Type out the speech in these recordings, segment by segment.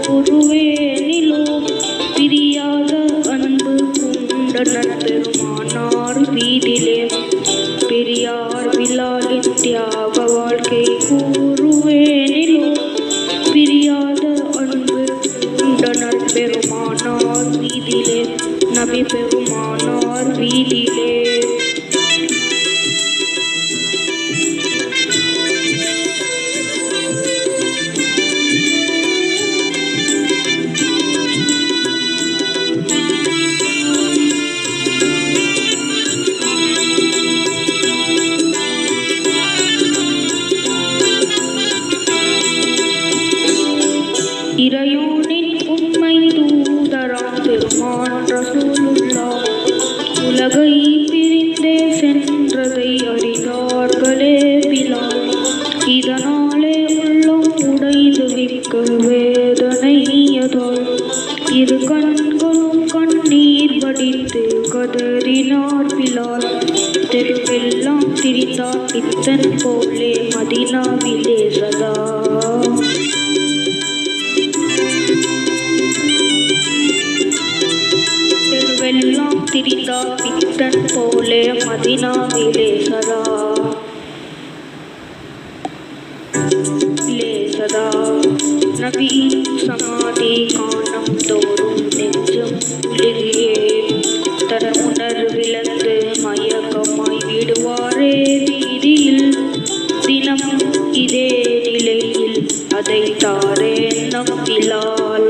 கூறுவேனிலோ பிரியாத அன்பு கொண்டனர் பெருமானார் வீதிலே பெரியார் பிலாலின் தியாக வாழ்க்கை கூறுவேனிலோ பிரியாத அன்பு கொண்டனர் பெருமானார் வீதிலே நபி பெருமானார் வீதிலே இறையோனின் உண்மை தூதராம் பெருமான் ரசூலுல்லாஹ் உலகை பிரிந்தே சென்றதை அறிந்தார்களே பிலால் இதனாலே உள்ளம் உடைந்து விக்க வேதனையதால் இரு கண்களும் கண்ணீர் வடித்து கதறினார் பிலால் தெருவெல்லாம் திரிந்தார் இத்தன் போலே மதீனாவிலே சதா தெருவெல்லாம் திரிந்தார் இத்தன் போலே மதீனாவிலே சதா நபியின் சமாதி காணும் தோறும் நெஞ்சம் குளிரியே தன் உணர்விழந்து மயக்கமாய் விடுவாரே வீதியில் தினம் இதே நிலையில் அதை தாரே நம் பிலால்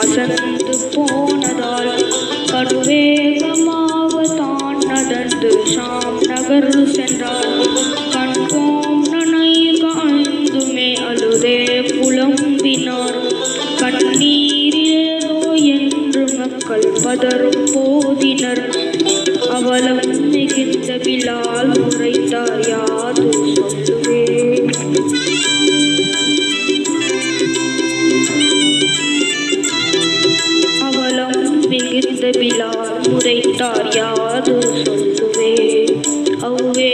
அசந்து போனதால் கடுவேகமாக தான் நடந்து ஷாம் நகர் சென்றார் கண்கோம் நனைக ஐந்துமே அழுதே புலம்பினார் கண்ணீரேதோ என்று மக்கள் பதறும் போதினர் அவலம் மிகுந்த பிலால் உரைத்தார் யாது சொல்லுவே மிகுந்த பிலால் முறைத்தார் யாது சொல்லுவே அவ்வே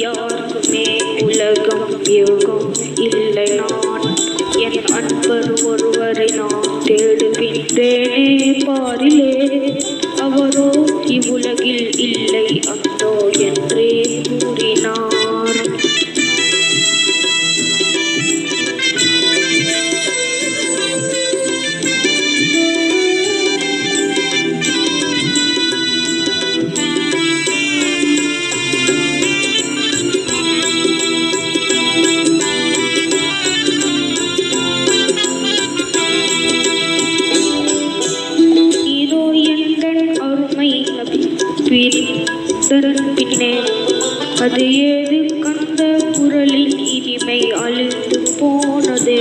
யாருக்குமே உலகம் யோகம் இல்லை நான் என் அன்பர் ஒருவரை நான் தேடுகின்றேனே பாரிலே அவரோ இவ்வுலகில் இல்லை அந்தோ என்றே கூறினார் பின்னே அது ஏது கந்த குரலின் இனிமை அழிந்து போனதே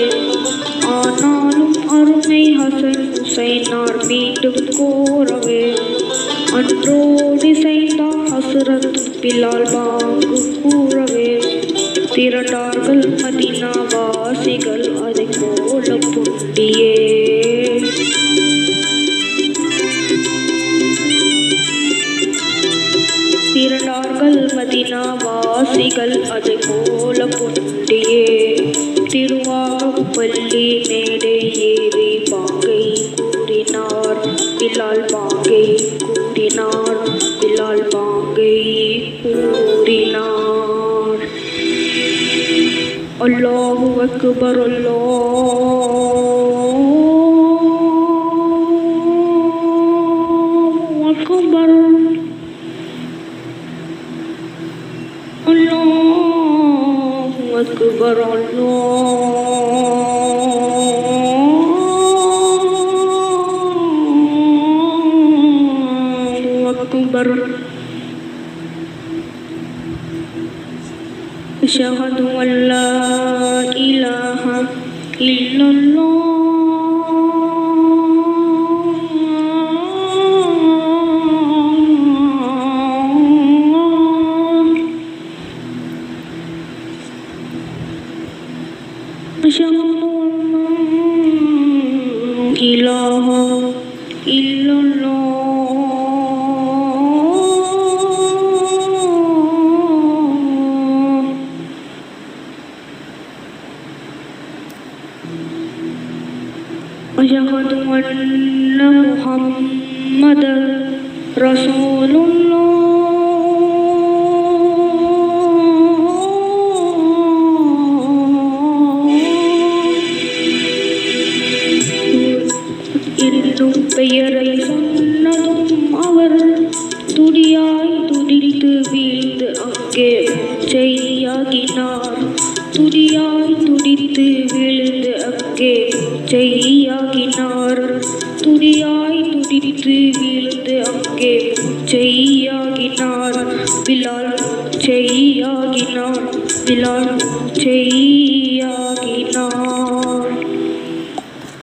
ஆனாலும் அருமை ஹசன் ஹுசைனார் மீண்டும் கோரவே அன்றோடு செய்தார் ஹசரத் பிலால் பாங்கு கூறவே திரண்டார்கள் மதீனா வாசிகள் அதை போல புண்டியே திரண்டார்கள் மதீனா வாசிகள் அதை போல புண்டியே திருவாகப்பள்ளி மேடை ஏறி பாங்கை கூறினார் பிலால் பாங்கை கூறினார் பிலால் பாங்கை கூறினார் அல்லாஹு அக்பர் அல்லாஹு அக்பர் அல்லாஹு அக்பர் அல்லாஹு அக்பர் அஷ்ஹது அல்லா இலாஹா இல்லல்லாஹ் أن محمدا رسول என்னும் பெயரை சொன்னதும் அவர் துடியாய் துடித்து வீழ்ந்து அங்கே செய்யாகினார். துடியாய் துடித்து வீழ்ந்து அங்கே செய்யாகினார். துடியாய் துடித்து வீழ்ந்து அங்கே செய்யாகினார். பிலால் செய்யாகினார். பிலால் செய்யாகினார்.